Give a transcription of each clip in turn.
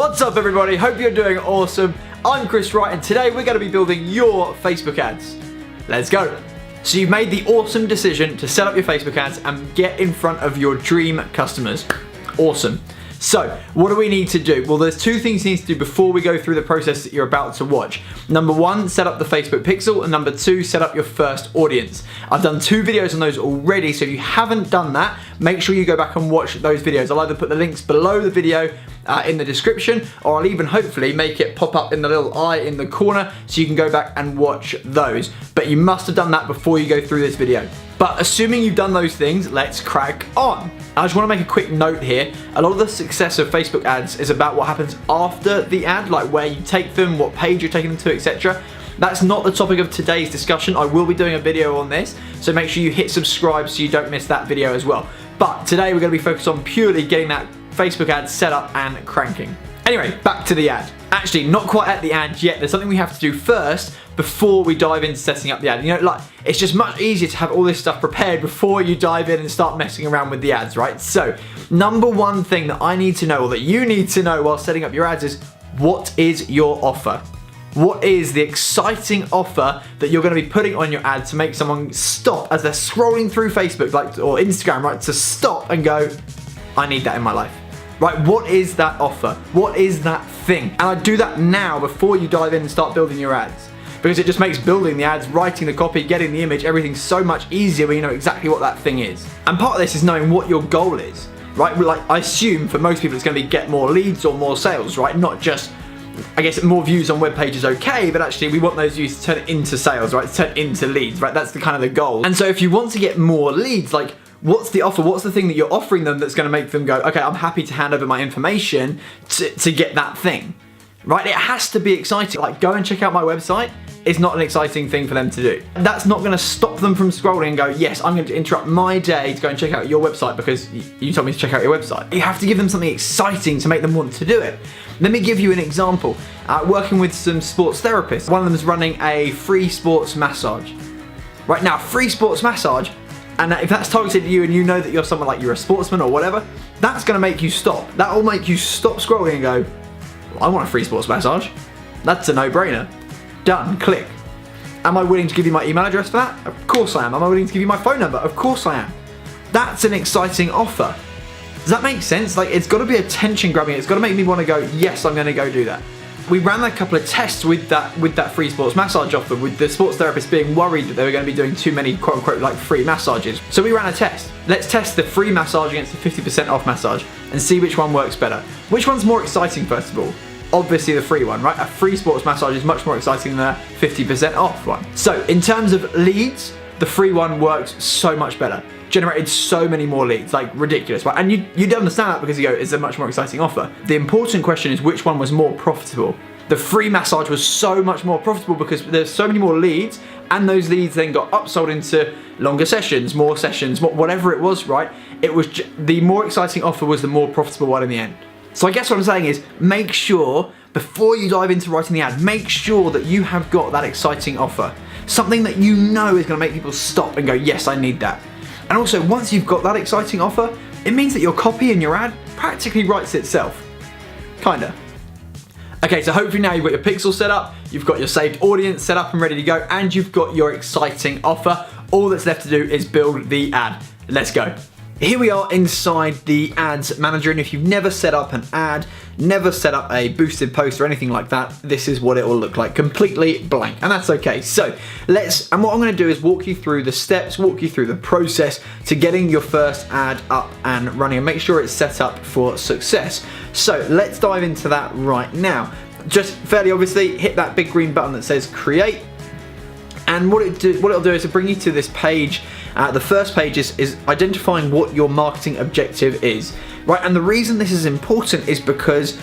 What's up everybody, hope you're doing awesome. I'm Wright and today we're going to be building your Facebook ads. Let's go. So you've made the awesome decision to set up your Facebook ads and get in front of your dream customers. Awesome. So, what do we need to do? Well, there's two things you need to do before we go through the process that you're about to watch. Number one, set up the Facebook pixel, and number two, set up your first audience. I've done 2 videos on those already, so if you haven't done that, make sure you go back and watch those videos. I'll either put the links below the video in the description, or I'll even hopefully make it pop up in the little eye in the corner so you can go back and watch those. But you must have done that before you go through this video. But assuming you've done those things, let's crack on. I just want to make a quick note here. A lot of the success of Facebook ads is about what happens after the ad, like where you take them, what page you're taking them to, etc. That's not the topic of today's discussion. I will be doing a video on this, so make sure you hit subscribe so you don't miss that video as well. But today we're going to be focused on purely getting that Facebook ad set up and cranking. Anyway, back to the ad. Actually, not quite at the ad yet. There's something we have to do first before we dive into setting up the ad. You know, like, it's just much easier to have all this stuff prepared before you dive in and start messing around with the ads, right? So, number one thing that I need to know, or that you need to know while setting up your ads is, what is your offer? What is the exciting offer that you're going to be putting on your ad to make someone stop as they're scrolling through Facebook, like, or Instagram, right, to stop and go, I need that in my life. Right, what is that offer? What is that thing? And I do that now before you dive in and start building your ads. Because it just makes building the ads, writing the copy, getting the image, everything so much easier when you know exactly what that thing is. And part of this is knowing what your goal is, right? Like, I assume for most people it's going to be get more leads or more sales, right? Not just, I guess, more views on web pages, okay, but actually we want those views to turn into sales, right? To turn into leads, right? That's the kind of the goal. And so if you want to get more leads, like, what's the offer? What's the thing that you're offering them that's going to make them go, okay, I'm happy to hand over my information to get that thing, right? It has to be exciting. Like, go and check out my website is not an exciting thing for them to do. That's not going to stop them from scrolling and go, yes, I'm going to interrupt my day to go and check out your website because you told me to check out your website. You have to give them something exciting to make them want to do it. Let me give you an example. Working with some sports therapists, one of them is running a free sports massage. Right now, free sports massage, and if that's targeted at you and you know that you're someone like you're a sportsman or whatever, that's going to make you stop. That will make you stop scrolling and go, well, I want a free sports massage. That's a no-brainer. Done. Click. Am I willing to give you my email address for that? Of course I am. Am I willing to give you my phone number? Of course I am. That's an exciting offer. Does that make sense? Like, it's got to be attention grabbing. It's got to make me want to go, yes, I'm going to go do that. We ran a couple of tests with that free sports massage offer, with the sports therapist being worried that they were going to be doing too many quote unquote like free massages. So we ran a test. Let's test the free massage against the 50% off massage and see which one works better. Which one's more exciting, first of all? Obviously the free one, right? A free sports massage is much more exciting than a 50% off one. So in terms of leads, the free one works so much better. Generated so many more leads, like ridiculous, right? And you'd understand that because you go, it's a much more exciting offer. The important question is which one was more profitable. The free massage was so much more profitable because there's so many more leads, and those leads then got upsold into longer sessions, more sessions, whatever it was, right? It was the more exciting offer was the more profitable one in the end. So I guess what I'm saying is, make sure before you dive into writing the ad, make sure that you have got that exciting offer. Something that you know is going to make people stop and go, yes, I need that. And also, once you've got that exciting offer, it means that your copy in your ad practically writes itself. Kinda. Okay, so hopefully now you've got your pixel set up, you've got your saved audience set up and ready to go, and you've got your exciting offer. All that's left to do is build the ad. Let's go. Here we are inside the ads manager, and if you've never set up an ad, never set up a boosted post or anything like that, this is what it will look like, completely blank, and that's okay. So and what I'm going to do is walk you through the steps, walk you through the process to getting your first ad up and running, and make sure it's set up for success. So let's dive into that right now. Just fairly obviously, hit that big green button that says create. And what it'll do is it'll bring you to this page. The first page is identifying what your marketing objective is, right? And the reason this is important is because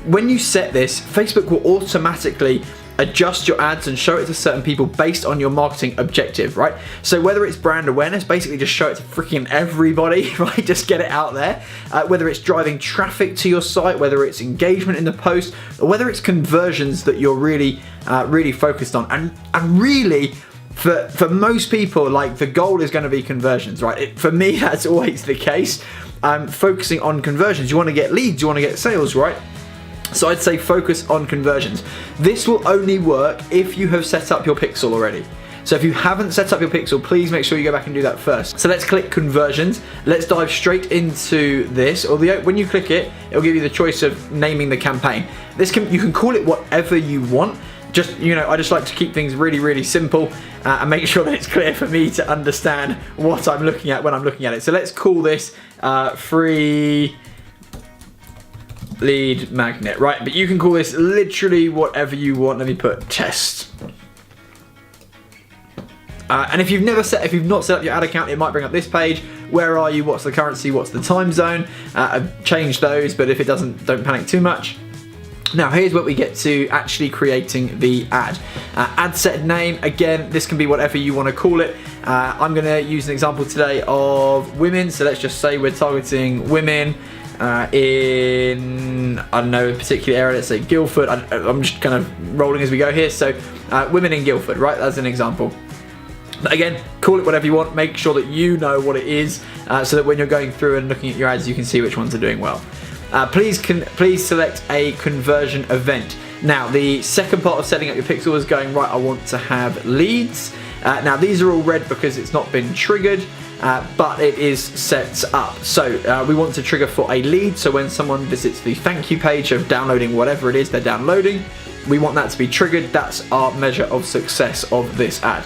when you set this, Facebook will automatically adjust your ads and show it to certain people based on your marketing objective, right? So whether it's brand awareness, basically just show it to freaking everybody, right? Just get it out there. Whether it's driving traffic to your site, whether it's engagement in the post, or whether it's conversions that you're really focused on. And really, for most people, like, the goal is going to be conversions, right? For me, that's always the case. Focusing on conversions. You want to get leads, you want to get sales, right? So I'd say focus on conversions. This will only work if you have set up your pixel already. So if you haven't set up your pixel, please make sure you go back and do that first. So let's click conversions. Let's dive straight into this. Although when you click it, it'll give you the choice of naming the campaign. You can call it whatever you want. Just, I just like to keep things really, really simple and make sure that it's clear for me to understand what I'm looking at when I'm looking at it. So let's call this free lead magnet, right? But you can call this literally whatever you want. Let me put test. And if you've not set up your ad account, it might bring up this page. Where are you? What's the currency? What's the time zone? I've changed those, but if it doesn't, don't panic too much. Now here's where we get to actually creating the ad. Ad set name, again, this can be whatever you want to call it. I'm going to use an example today of women, so let's just say we're targeting women in, I don't know, a particular area, let's say Guildford. I'm just kind of rolling as we go here, so women in Guildford, right, that's an example. But again, call it whatever you want, make sure that you know what it is, so that when you're going through and looking at your ads, you can see which ones are doing well. Please select a conversion event. Now, the second part of setting up your pixel is going, right, I want to have leads. Now, these are all red because it's not been triggered, but it is set up. So we want to trigger for a lead. So when someone visits the thank you page of downloading whatever it is they're downloading, we want that to be triggered. That's our measure of success of this ad.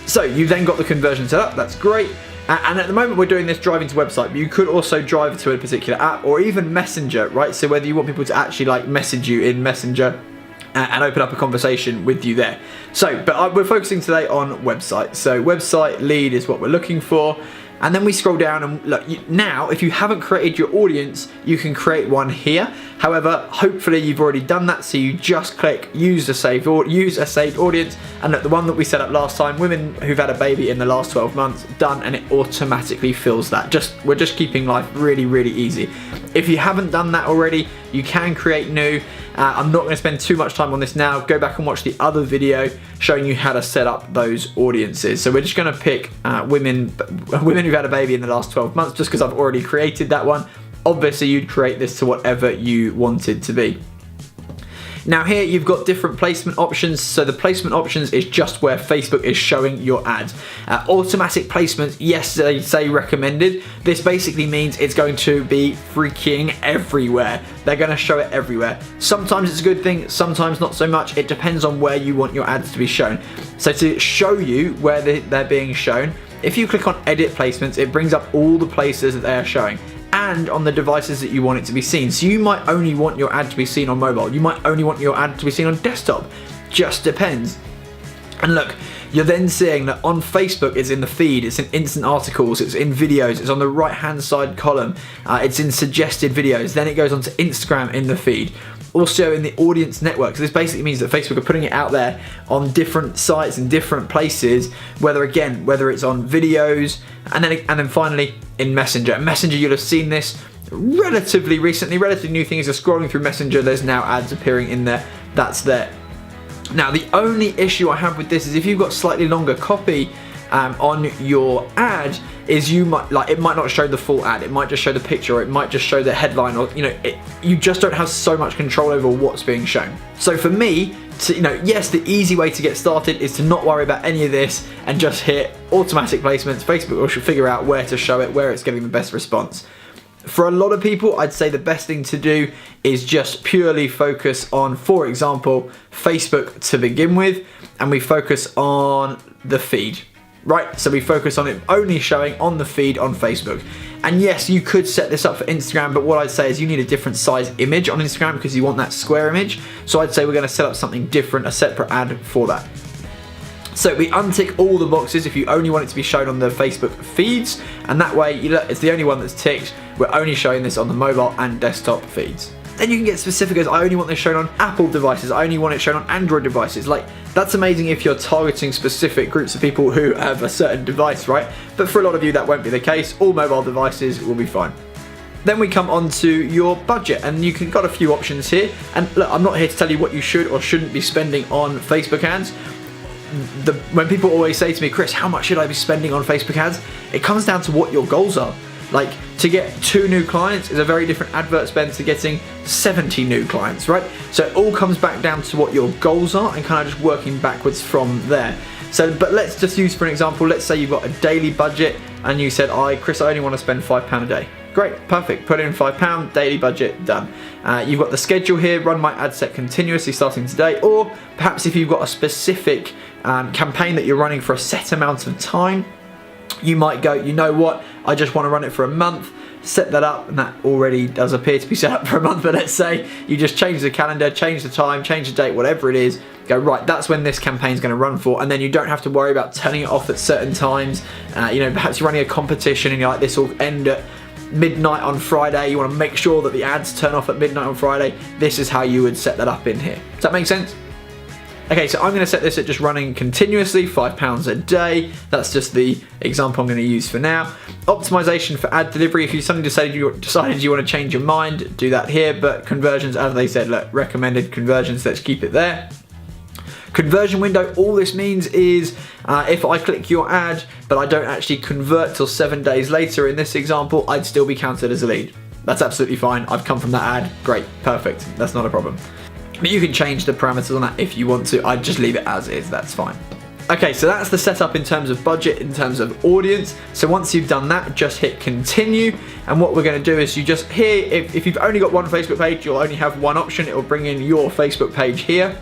So you've then got the conversion set up. That's great. And at the moment we're doing this driving to website, but you could also drive to a particular app or even Messenger, right? So whether you want people to actually like message you in Messenger and open up a conversation with you there. So, but we're focusing today on website. So website lead is what we're looking for. And then we scroll down and look, now if you haven't created your audience, you can create one here. However, hopefully you've already done that, so you just click use a saved audience, and look, the one that we set up last time, women who've had a baby in the last 12 months, done, and it automatically fills that. We're just keeping life really, really easy. If you haven't done that already, you can create new. I'm not going to spend too much time on this now. Go back and watch the other video showing you how to set up those audiences. So we're just going to pick women who've had a baby in the last 12 months, just because I've already created that one. Obviously, you'd create this to whatever you want it to be. Now here you've got different placement options. So the placement options is just where Facebook is showing your ads. Automatic placements, yes, they say recommended. This basically means it's going to be freaking everywhere. They're going to show it everywhere. Sometimes it's a good thing, sometimes not so much. It depends on where you want your ads to be shown. So to show you where they're being shown, if you click on edit placements, it brings up all the places that they are showing, and on the devices that you want it to be seen. So you might only want your ad to be seen on mobile. You might only want your ad to be seen on desktop. Just depends. And look, you're then seeing that on Facebook it's in the feed, it's in instant articles, it's in videos, it's on the right hand side column, it's in suggested videos, then it goes onto Instagram in the feed. Also in the audience network. So this basically means that Facebook are putting it out there on different sites and different places, whether it's on videos, and then finally in Messenger. Messenger, you'll have seen this relatively recently, relatively new thing is you're scrolling through Messenger, there's now ads appearing in there, that's there. Now the only issue I have with this is if you've got slightly longer copy on your ad, is it might not show the full ad, it might just show the picture, or it might just show the headline, or you just don't have so much control over what's being shown. So for me, yes, the easy way to get started is to not worry about any of this and just hit automatic placements. Facebook will figure out where to show it, where it's getting the best response. For a lot of people, I'd say the best thing to do is just purely focus on, for example, Facebook to begin with, and we focus on the feed. Right, so we focus on it only showing on the feed on Facebook. And yes, you could set this up for Instagram, but what I'd say is you need a different size image on Instagram because you want that square image. So I'd say we're going to set up something different, a separate ad for that. So we untick all the boxes if you only want it to be shown on the Facebook feeds, and that way it's the only one that's ticked. We're only showing this on the mobile and desktop feeds. Then you can get specific as I only want this shown on Apple devices, I only want it shown on Android devices. Like, that's amazing if you're targeting specific groups of people who have a certain device, right? But for a lot of you that won't be the case, all mobile devices will be fine. Then we come on to your budget, and you've got a few options here. And look, I'm not here to tell you what you should or shouldn't be spending on Facebook ads. When people always say to me, Chris, how much should I be spending on Facebook ads? It comes down to what your goals are. Like, to get 2 new clients is a very different advert spend to getting 70 new clients, right? So it all comes back down to what your goals are and kind of just working backwards from there. So, but let's just use for an example, let's say you've got a daily budget and you said, Chris, I only want to spend £5 a day. Great, perfect, put in £5, daily budget, done. You've got the schedule here, run my ad set continuously starting today, or perhaps if you've got a specific campaign that you're running for a set amount of time, you might go, you know what, I just want to run it for a month, set that up, and that already does appear to be set up for a month, but let's say you just change the calendar, change the time, change the date, whatever it is, go, right, that's when this campaign's going to run for, and then you don't have to worry about turning it off at certain times. You know, perhaps you're running a competition and you're like, this will end at midnight on Friday, you want to make sure that the ads turn off at midnight on Friday. This is how you would set that up in here. Does that make sense? Okay, so I'm going to set this at just running continuously, £5 a day. That's just the example I'm going to use for now. Optimization for ad delivery. If you suddenly decided you want to change your mind, do that here. But conversions, as they said, look, recommended conversions, let's keep it there. Conversion window, all this means is if I click your ad, but I don't actually convert till 7 days later in this example, I'd still be counted as a lead. That's absolutely fine. I've come from that ad. Great, perfect. That's not a problem. But you can change the parameters on that if you want to. I'd just leave it as is, that's fine. Okay, so that's the setup in terms of budget, in terms of audience. So once you've done that, just hit continue. And what we're going to do is you just here, if you've only got one Facebook page, you'll only have one option. It will bring in your Facebook page here.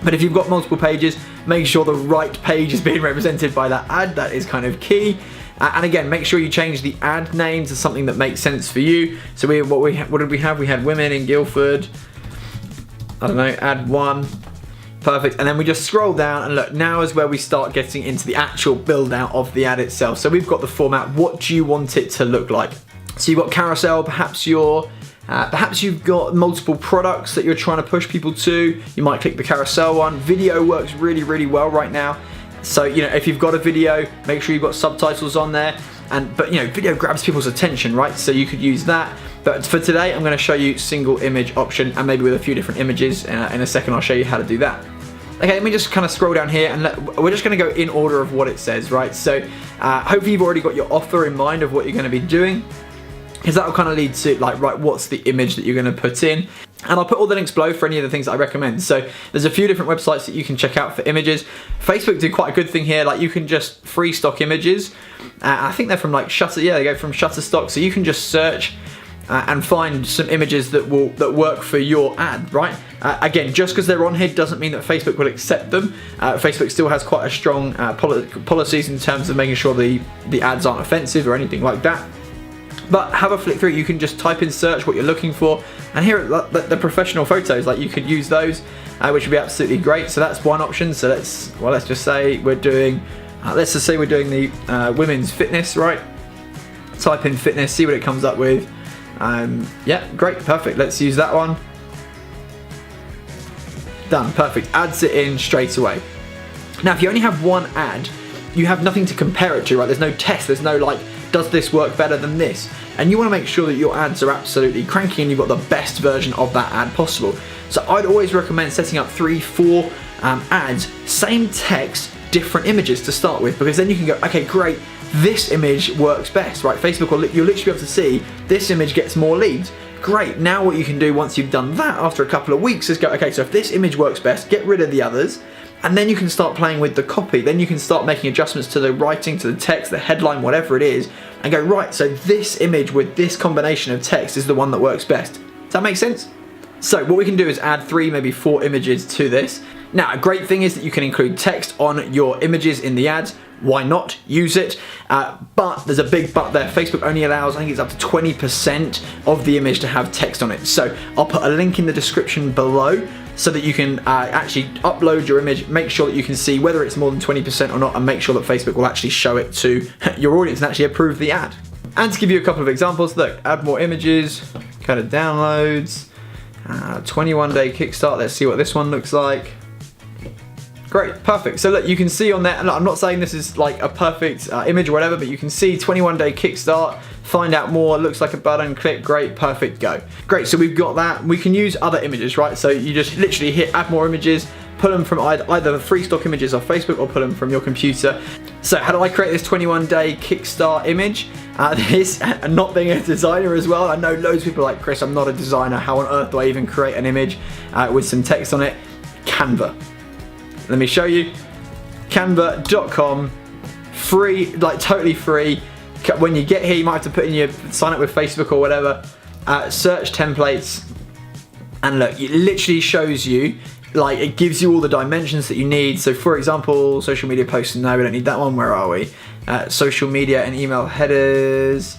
But if you've got multiple pages, make sure the right page is being represented by that ad. That is kind of key. And again, make sure you change the ad name to something that makes sense for you. So what did we have? We had women in Guildford. I don't know, add 1. Perfect. And then we just scroll down and look, now is where we start getting into the actual build out of the ad itself. So we've got the format. What do you want it to look like? So you've got carousel, perhaps you've got multiple products that you're trying to push people to. You might click the carousel one. Video works really, really well right now. So, you know, if you've got a video, make sure you've got subtitles on there. But you know, video grabs people's attention, right? So you could use that. But for today, I'm going to show you single image option, and maybe with a few different images. In a second, I'll show you how to do that. Okay, let me just kind of scroll down here, and we're just going to go in order of what it says, right? So hopefully you've already got your offer in mind of what you're going to be doing, because that will kind of lead to like, right, what's the image that you're going to put in? And I'll put all the links below for any of the things that I recommend. So there's a few different websites that you can check out for images. Facebook do quite a good thing here. Like, you can just free stock images. I think they're from like Shutter. Yeah, they go from Shutterstock. So you can just search and find some images that work for your ad, right? Again, just because they're on here doesn't mean that Facebook will accept them. Facebook still has quite a strong policies in terms of making sure the ads aren't offensive or anything like that. But have a flick through. You can just type in search what you're looking for, and here are the professional photos. Like, you could use those, which would be absolutely great. So that's one option. So let's just say we're doing the women's fitness, right? Type in fitness, see what it comes up with. Yeah, great, perfect. Let's use that one. Done, perfect. Adds it in straight away. Now, if you only have one ad, you have nothing to compare it to, right? There's no test. There's no like, does this work better than this? And you want to make sure that your ads are absolutely cranky and you've got the best version of that ad possible. So I'd always recommend setting up 3-4 ads, same text, different images to start with, because then you can go, okay, great, this image works best, right? Facebook will, you'll literally be able to see this image gets more leads. Great, now what you can do once you've done that after a couple of weeks is go, okay, so if this image works best, get rid of the others, and then you can start playing with the copy. Then you can start making adjustments to the writing, to the text, the headline, whatever it is, and go, right, so this image with this combination of text is the one that works best. Does that make sense? So what we can do is add 3, maybe 4 images to this. Now, a great thing is that you can include text on your images in the ads. Why not? Use it. But there's a big but there. Facebook only allows, I think it's up to 20% of the image to have text on it. So I'll put a link in the description below so that you can actually upload your image, make sure that you can see whether it's more than 20% or not, and make sure that Facebook will actually show it to your audience and actually approve the ad. And to give you a couple of examples, look, add more images, kind of downloads, 21-day kickstart. Let's see what this one looks like. Great, perfect. So look, you can see on there, and I'm not saying this is like a perfect image or whatever, but you can see 21-day kickstart, find out more, looks like a button, click, great, perfect, go. Great, so we've got that. We can use other images, right? So you just literally hit add more images, pull them from either free stock images off Facebook or pull them from your computer. So how do I create this 21-day kickstart image? This, and not being a designer as well, I know loads of people are like, Chris, I'm not a designer, how on earth do I even create an image with some text on it? Canva. Let me show you. Canva.com, free, like totally free. When you get here, you might have to put in your sign up with Facebook or whatever, search templates, and look, it literally shows you, like, it gives you all the dimensions that you need. So for example, social media posts, no, we don't need that one, where are we? Social media and email headers,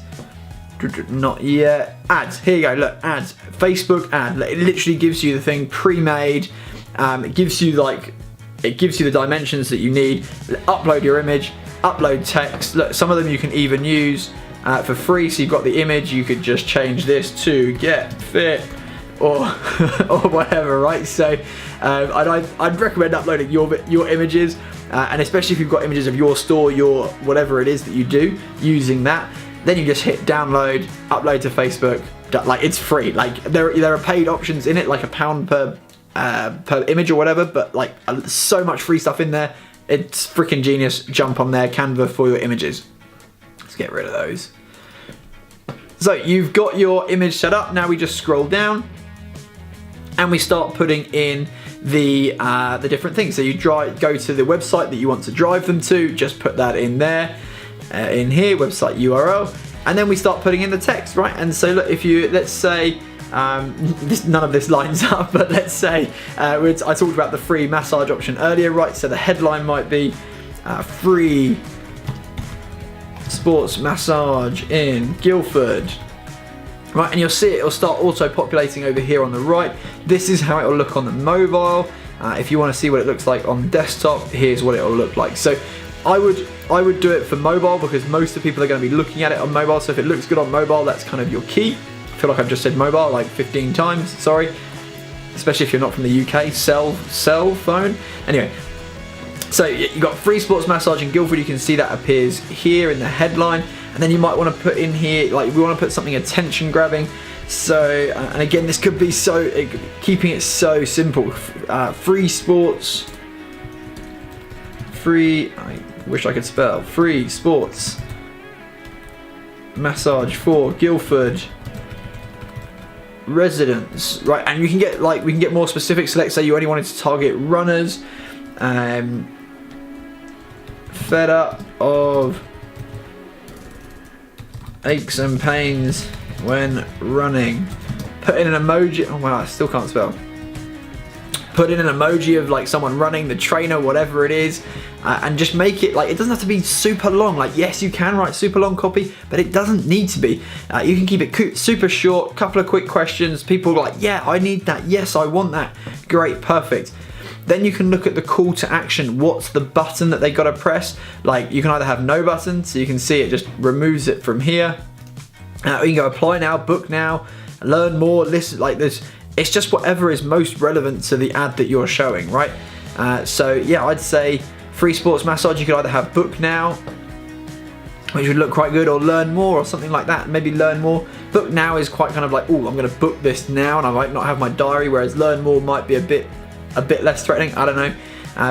not yet. Ads, here you go, look, ads, Facebook ad, it literally gives you the thing pre-made. It gives you the dimensions that you need. Upload your image, upload text. Look, some of them you can even use for free. So you've got the image, you could just change this to get fit or or whatever, right? So I'd recommend uploading your images, and especially if you've got images of your store, your whatever it is that you do, using that. Then you just hit download, upload to Facebook. Like, it's free. Like, there are paid options in it, like £1 per image or whatever, but like so much free stuff in there. It's freaking genius. Jump on there, Canva for your images. Let's get rid of those. So you've got your image set up. Now we just scroll down and we start putting in the different things. So you go to the website that you want to drive them to, just put that in there, in here, website URL, and then we start putting in the text, right? And so look, if you, let's say, none of this lines up, but let's say I talked about the free massage option earlier, right? So the headline might be free sports massage in Guildford, right? And you'll see it'll start auto populating over here on the right. This is how it will look on the mobile. If you want to see what it looks like on desktop, here's what it will look like. So I would do it for mobile, because most of the people are going to be looking at it on mobile. So if it looks good on mobile, that's kind of your key. I feel like I've just said mobile like 15 times, sorry. Especially if you're not from the UK, cell phone. Anyway, so you've got free sports massage in Guildford. You can see that appears here in the headline. And then you might want to put in here, like, we want to put something attention grabbing. So, and again, this could be keeping it so simple. Free sports, I wish I could spell, free sports massage for Guildford residents, right? And you can get, like, we can get more specific. So let's say you only wanted to target runners, fed up of aches and pains when running. Put in an emoji. Oh wow, I still can't spell. Put in an emoji of like someone running, the trainer, whatever it is, and just make it like, it doesn't have to be super long. Like, yes, you can write super long copy, but it doesn't need to be. You can keep it super short, couple of quick questions. People are like, yeah, I need that. Yes, I want that. Great, perfect. Then you can look at the call to action. What's the button that they got to press? Like, you can either have no button, so you can see it just removes it from here. You can go apply now, book now, learn more, listen, like this. It's just whatever is most relevant to the ad that you're showing, right? So yeah, I'd say free sports massage, you could either have book now, which would look quite good, or learn more or something like that. Maybe learn more. Book now is quite kind of like, oh, I'm going to book this now, and I might not have my diary, whereas learn more might be a bit less threatening. I don't know.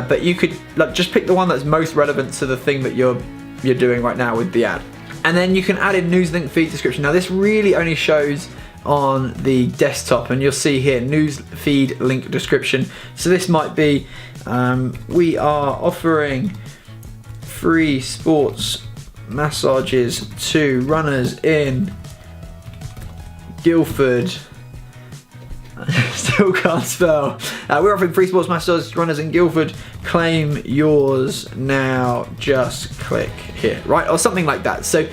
But you could just pick the one that's most relevant to the thing that you're doing right now with the ad. And then you can add in news link feed description. Now this really only shows on the desktop, and you'll see here news feed link description. So this might be we are offering free sports massages to runners in Guildford. Still can't spell. We're offering free sports massages to runners in Guildford. Claim yours now. Just click here, right? Or something like that. So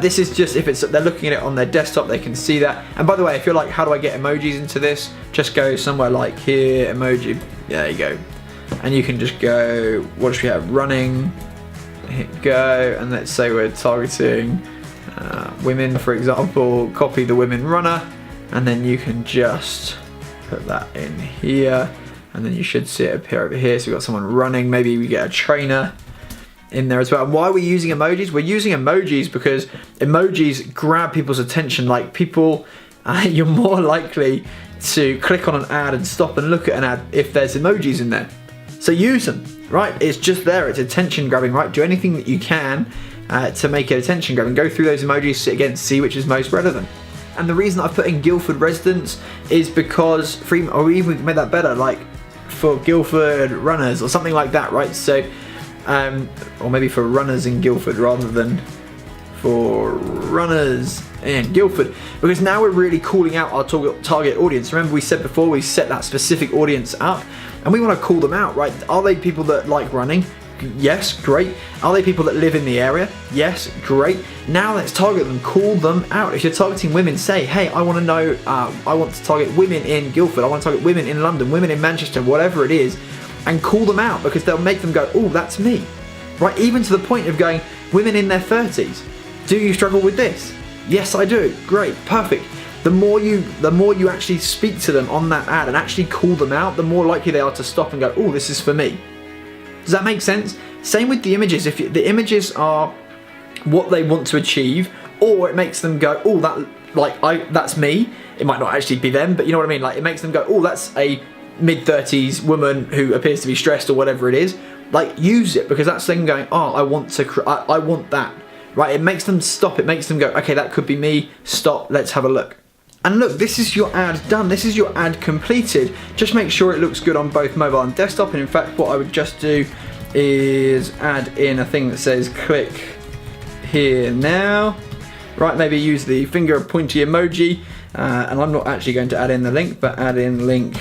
this is just, if they're looking at it on their desktop, they can see that. And by the way, if you're like, how do I get emojis into this? Just go somewhere like here, emoji. There you go. And you can just go, what should we have? Running. Hit go, and let's say we're targeting women, for example. Copy the women runner, and then you can just put that in here, and then you should see it appear over here. So we've got someone running, maybe we get a trainer in there as well. And why are we using emojis? We're using emojis because emojis grab people's attention. Like, people, you're more likely to click on an ad and stop and look at an ad if there's emojis in there. So use them, right? It's just there, it's attention grabbing, right? Do anything that you can to make it attention grabbing. Go through those emojis, sit again, see which is most relevant. And the reason I've put in Guildford residents is because, or even made that better, like for Guildford runners or something like that, right? So, or maybe for runners in Guildford rather than for runners in Guildford, because now we're really calling out our target audience. Remember, we said before, we set that specific audience up and we want to call them out, right? Are they people that like running? Yes, great. Are they people that live in the area? Yes, great. Now let's target them, call them out. If you're targeting women, say, hey, I want to know, I want to target women in Guildford, I want to target women in London, women in Manchester, whatever it is, and call them out, because they'll make them go, oh, that's me, right? Even to the point of going, women in their 30s, do you struggle with this? Yes, I do. Great, perfect. The more you actually speak to them on that ad and actually call them out, the more likely they are to stop and go, oh, this is for me. Does that make sense? Same with the images. If the images are what they want to achieve, or it makes them go, oh, that's me. It might not actually be them, but you know what I mean? Like, it makes them go, oh, that's a mid-30s woman who appears to be stressed or whatever it is. Like, use it, because that's them going, oh, I want that. Right? It makes them stop. It makes them go, okay, that could be me. Stop. Let's have a look. And look, this is your ad done. This is your ad completed. Just make sure it looks good on both mobile and desktop. And in fact, what I would just do is add in a thing that says click here now. Right, maybe use the finger pointy emoji. And I'm not actually going to add in the link, but add in link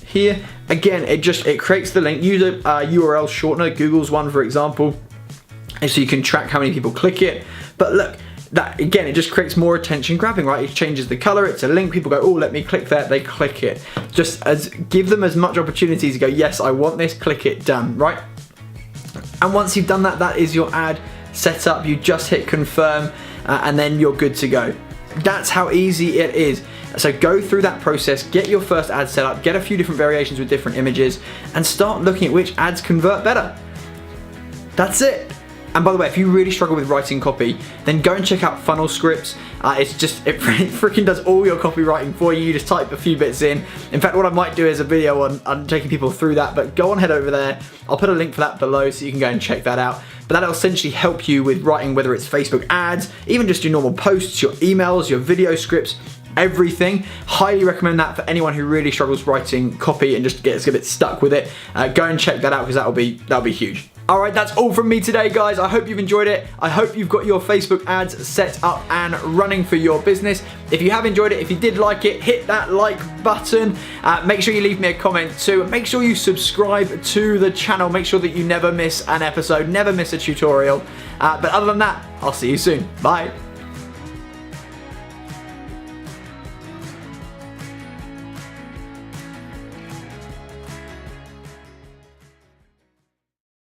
here. Again, it creates the link. Use a URL shortener, Google's one, for example, so you can track how many people click it. But look, that again, it just creates more attention grabbing, right? It changes the color, it's a link, people go, oh, let me click that, they click it. Give them as much opportunity to go, yes, I want this, click it, done, right? And once you've done that, that is your ad set up. You just hit confirm and then you're good to go. That's how easy it is. So go through that process, get your first ad set up, get a few different variations with different images, and start looking at which ads convert better. That's it. And by the way, if you really struggle with writing copy, then go and check out Funnel Scripts. It freaking does all your copywriting for you. You just type a few bits in. In fact, what I might do is a video on taking people through that, but go on, head over there. I'll put a link for that below so you can go and check that out. But that'll essentially help you with writing, whether it's Facebook ads, even just your normal posts, your emails, your video scripts, everything. Highly recommend that for anyone who really struggles writing copy and just gets a bit stuck with it. Go and check that out, because that'll be huge. All right, that's all from me today, guys. I hope you've enjoyed it. I hope you've got your Facebook ads set up and running for your business. If you have enjoyed it, if you did like it, hit that like button. Make sure you leave me a comment too. Make sure you subscribe to the channel. Make sure that you never miss an episode, never miss a tutorial. But other than that, I'll see you soon. Bye.